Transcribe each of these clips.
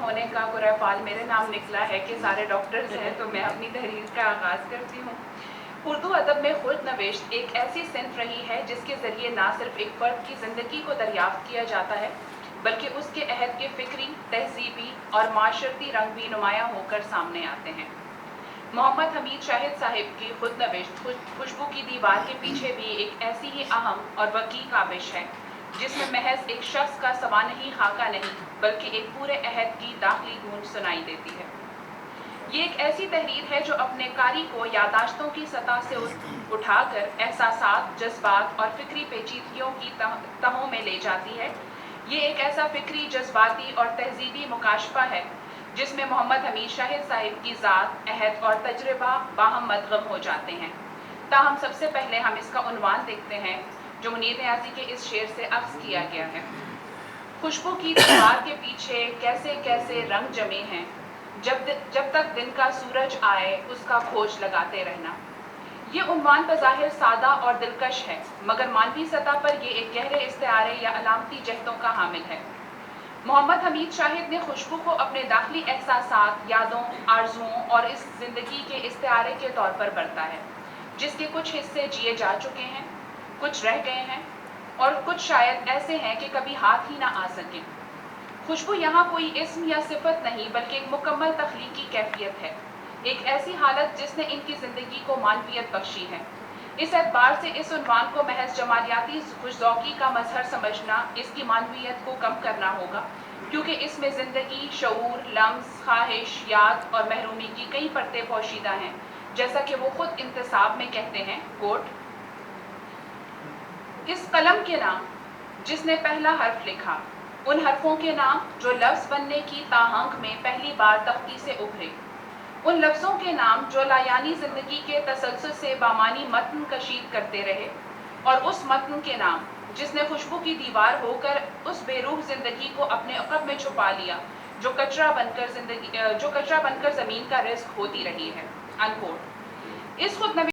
होने का बुरा फाल मेरे नाम निकला है कि सारे डॉक्टर्स हैं, तो मैं अपनी तहरीर का आगाज़ करती हूँ। उर्दू अदब में खुद नविश्त एक ऐसी सिन्फ रही है जिसके ज़रिए ना सिर्फ एक फ़र्द की ज़िंदगी को दरियाफ्त किया जाता है, बल्कि उसके अहद के फ़िक्री, तहज़ीबी और माशरती रंग भी नुमायाँ होकर सामने आते हैं। मोहम्मद हमीद शाहिद साहिब की खुद नविश्त खुशबू की दीवार के पीछे भी एक ऐसी ही अहम और वकी काविश है, जिसमें महज एक शख्स का सवानही खाका नहीं, बल्कि एक पूरे अहद की दाखिली गूंज सुनाई देती है। ये एक ऐसी तहरीर है जो अपने कारी को यादाश्तों की सतह से उठाकर एहसासात, जज्बात और फिक्री पेचीदगियों की तहों में ले जाती है। ये एक ऐसा फिक्री, जज्बाती और तहजीबी मुकाशफा है जिसमें मोहम्मद हमीद शाहिद साहिब की ज़ात, अहद और तजर्बा बाहम मदगम हो जाते हैं। ताहम सबसे पहले हम इसका उन्वान देखते हैं जो मुनीर नियाज़ी के इस शेर से अख्ज़ किया गया है। खुशबू की दीवार के पीछे कैसे कैसे रंग जमे हैं, जब तक दिन का सूरज आए उसका खोज लगाते रहना। ये उन्वान बज़ाहिर सादा और दिलकश है, मगर मानवी सतह पर ये एक गहरे इस्तिआरे या अलामती जहतों का हामिल है। मोहम्मद हमीद शाहिद ने खुशबू को अपने दाखिली एहसासात, यादों, आरज़ुओं और इस ज़िंदगी के इस्तिआरे के तौर पर बरता है, जिसके कुछ हिस्से जिए जा चुके हैं, कुछ रह गए हैं और कुछ शायद ऐसे हैं कि कभी हाथ ही ना आ सकें। खुशबू यहाँ कोई इस्म या सिफत नहीं, बल्कि एक मुकम्मल तख्लीकी कैफियत है, एक ऐसी हालत जिसने इनकी ज़िंदगी को मानवियत बख्शी है। इस एतबार से इस उन्वान को महज जमालियाती खुशज़ौक़ी का मजहर समझना इसकी मानवियत को कम करना होगा, क्योंकि इसमें ज़िंदगी, शऊर, लम्स, ख्वाहिश, याद और महरूमी की कई परतें पोशीदा हैं। जैसा कि वो खुद इंतसाब में कहते हैं, कोट, इस कलम के नाम जिसने पहला हर्फ लिखा, उन हरफों के नाम जो लफ्ज़ बनने की ताहंग में पहली बार तख्ती से उभरे, उन लफ्ज़ों के नाम जो लायानी ज़िंदगी के तसलसल से बामानी मतन कशीद करते रहे, और उस मतन के नाम जिसने खुशबू की दीवार होकर उस बेरूह ज़िंदगी को अपने अक़ब में छुपा लिया जो कचरा बनकर ज़मीन का रिज़्क़ होती रही है। अनकोट। इस खुद नबी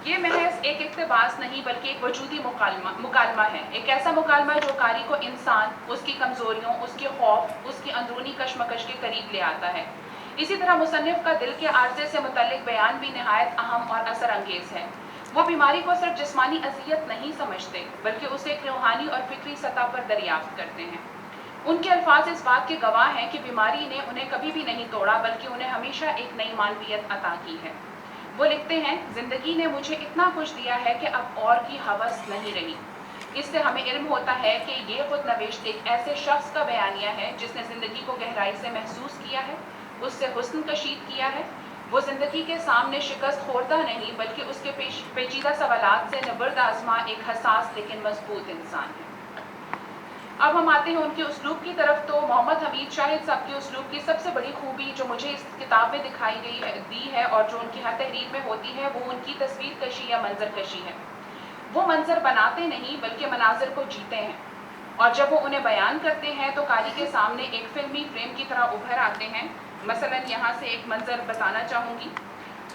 ये महज एक इक़्तिबास नहीं, बल्कि एक वजूदी मुकालमा है, एक ऐसा मुकालमा जो कारी को इंसान, उसकी कमज़ोरियों, उसके खौफ, उसकी अंदरूनी कशमकश के करीब ले आता है। इसी तरह मुसन्निफ़ का दिल के आर्ज़े से मुतल्लिक़ बयान भी नहायत अहम और असर अंगेज़ है। वो बीमारी को सिर्फ जिस्मानी अज़ियत नहीं समझते, बल्कि उसे एक रूहानी और फ़िक्री सतह पर दरियाफ्त करते हैं। उनके अल्फाज इस बात के गवाह हैं कि बीमारी ने उन्हें कभी भी नहीं तोड़ा, बल्कि उन्हें हमेशा एक नई मानवियत अता की है। वो लिखते हैं, ज़िंदगी ने मुझे इतना कुछ दिया है कि अब और की हवस नहीं रही। इससे हमें इल्म होता है कि ये खुद नविश्त एक ऐसे शख्स का बयानिया है जिसने ज़िंदगी को गहराई से महसूस किया है, उससे हुस्न कशीद किया है। वो ज़िंदगी के सामने शिकस्त खोरदा नहीं, बल्कि उसके पेचीदा सवालात से निबर्द आज़मा एक हसास लेकिन मजबूत इंसान है। अब हम आते हैं उनके उसलूब की तरफ। तो मोहम्मद हमीद शाहिद साहब के उसलूब की सबसे बड़ी खूबी जो मुझे इस किताब में दिखाई दी है और जो उनकी हर तहरीर में होती है, वो उनकी तस्वीर कशी या मंजर कशी है। वो मंजर बनाते नहीं, बल्कि मनाजिर को जीते हैं, और जब वो उन्हें बयान करते हैं तो कारी के सामने एक फिल्मी फ्रेम की तरह उभर आते हैं। मसलन यहाँ से एक मंजर बताना चाहूँगी।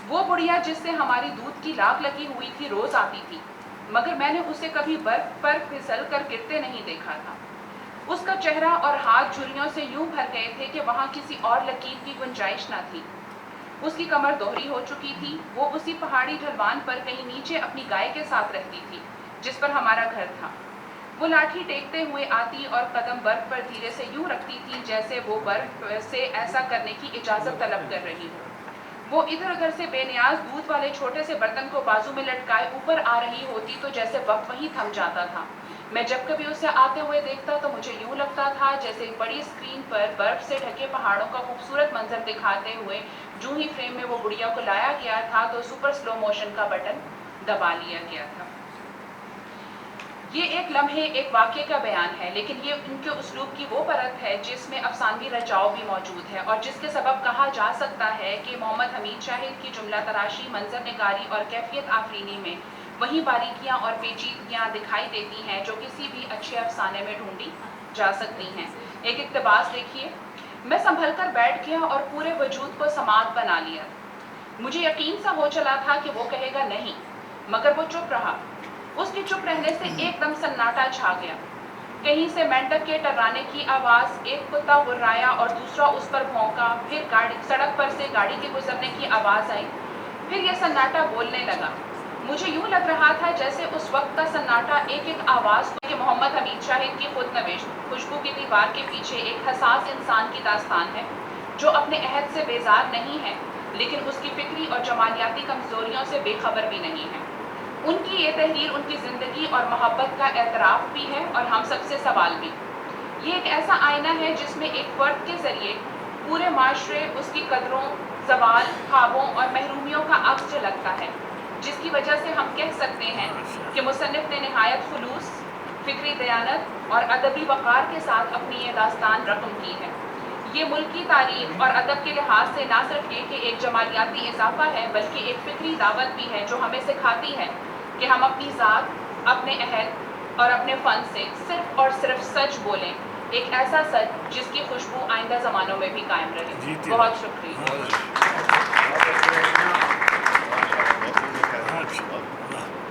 वो बुढ़िया जिससे हमारी दूध की लाग लगी हुई थी रोज़ आती थी, मगर मैंने उसे कभी बर्फ पर फिसल कर गिरते नहीं देखा था। उसका चेहरा और हाथ झुर्रियों से यूं भर गए थे कि वहाँ किसी और लकीर की गुंजाइश न थी। उसकी कमर दोहरी हो चुकी थी। वो उसी पहाड़ी ढलवान पर कहीं नीचे अपनी गाय के साथ रहती थी जिस पर हमारा घर था। वो लाठी टेकते हुए आती और कदम बर्फ पर धीरे से यूं रखती थी जैसे वो बर्फ से ऐसा करने की इजाज़त तलब कर रही हो। वो इधर उधर से बेनियाज दूध वाले छोटे से बर्तन को बाजू में लटकाए ऊपर आ रही होती तो जैसे वक्त वहीं थम जाता था। मैं जब कभी उसे आते हुए देखता तो मुझे यूं लगता था जैसे बड़ी स्क्रीन पर बर्फ से ढके पहाड़ों का खूबसूरत मंजर दिखाते हुए जूं ही फ्रेम में वो बुढ़िया को लाया गया था तो सुपर स्लो मोशन का बटन दबा लिया गया था। ये एक लम्हे, एक वाक़े का बयान है, लेकिन ये उनके उसलूब की वो परत है जिसमें अफसानवी रचाव भी मौजूद है और जिसके सबब कहा जा सकता है कि मोहम्मद हमीद शाहिद की जुमला तराशी, मंजर निगारी और कैफियत आफरीनी में वही बारीकियाँ और पेचीदगियाँ दिखाई देती हैं जो किसी भी अच्छे अफसाने में ढूंढी जा सकती हैं। एक इक़्तिबास देखिए। मैं संभल कर बैठ गया और पूरे वजूद को समात बना लिया। मुझे यकीन सा हो चला था कि वो कहेगा नहीं, मगर वो चुप रहा। उसके चुप रहने से एकदम सन्नाटा छा गया। کہیں سے مینڈک کے ٹکرانے کی آواز، ایک کتا غرایا اور دوسرا اس پر بھونکا، پھر سڑک پر سے گاڑی کے گزرنے کی آواز آئی، پھر یہ سناٹا بولنے لگا۔ مجھے یوں لگ رہا تھا جیسے اس وقت کا سناٹا ایک ایک آواز کہ محمد حمید شاہد کی خود نوشت خوشبو کی دیوار کے پیچھے ایک حساس انسان کی داستان ہے جو اپنے عہد سے بیزار نہیں ہے لیکن اس کی فکری اور جمالیاتی کمزوریوں سے بے خبر بھی نہیں ہے۔ ان کی یہ تحریر ان کی زندگی اور محبت کا اعتراف بھی ہے اور ہم سب سے سوال بھی۔ یہ ایک ایسا آئینہ ہے جس میں ایک فرد کے ذریعے پورے معاشرے اس کی قدروں، زوال، خوابوں اور محرومیوں کا عکس جھلکتا ہے، جس کی وجہ سے ہم کہہ سکتے ہیں کہ مصنف نے نہایت خلوص، فکری دیانت اور ادبی وقار کے ساتھ اپنی یہ داستان رقم کی ہے۔ یہ ملکی تاریخ اور ادب کے لحاظ سے نہ صرف یہ کہ ایک جمالیاتی اضافہ ہے بلکہ ایک فکری دعوت بھی ہے جو ہمیں سکھاتی ہے کہ ہم اپنی ذات، اپنے عہد اور اپنے فن سے صرف اور صرف سچ بولیں، ایک ایسا سچ جس کی خوشبو آئندہ زمانوں میں بھی قائم رہے۔ بہت شکریہ۔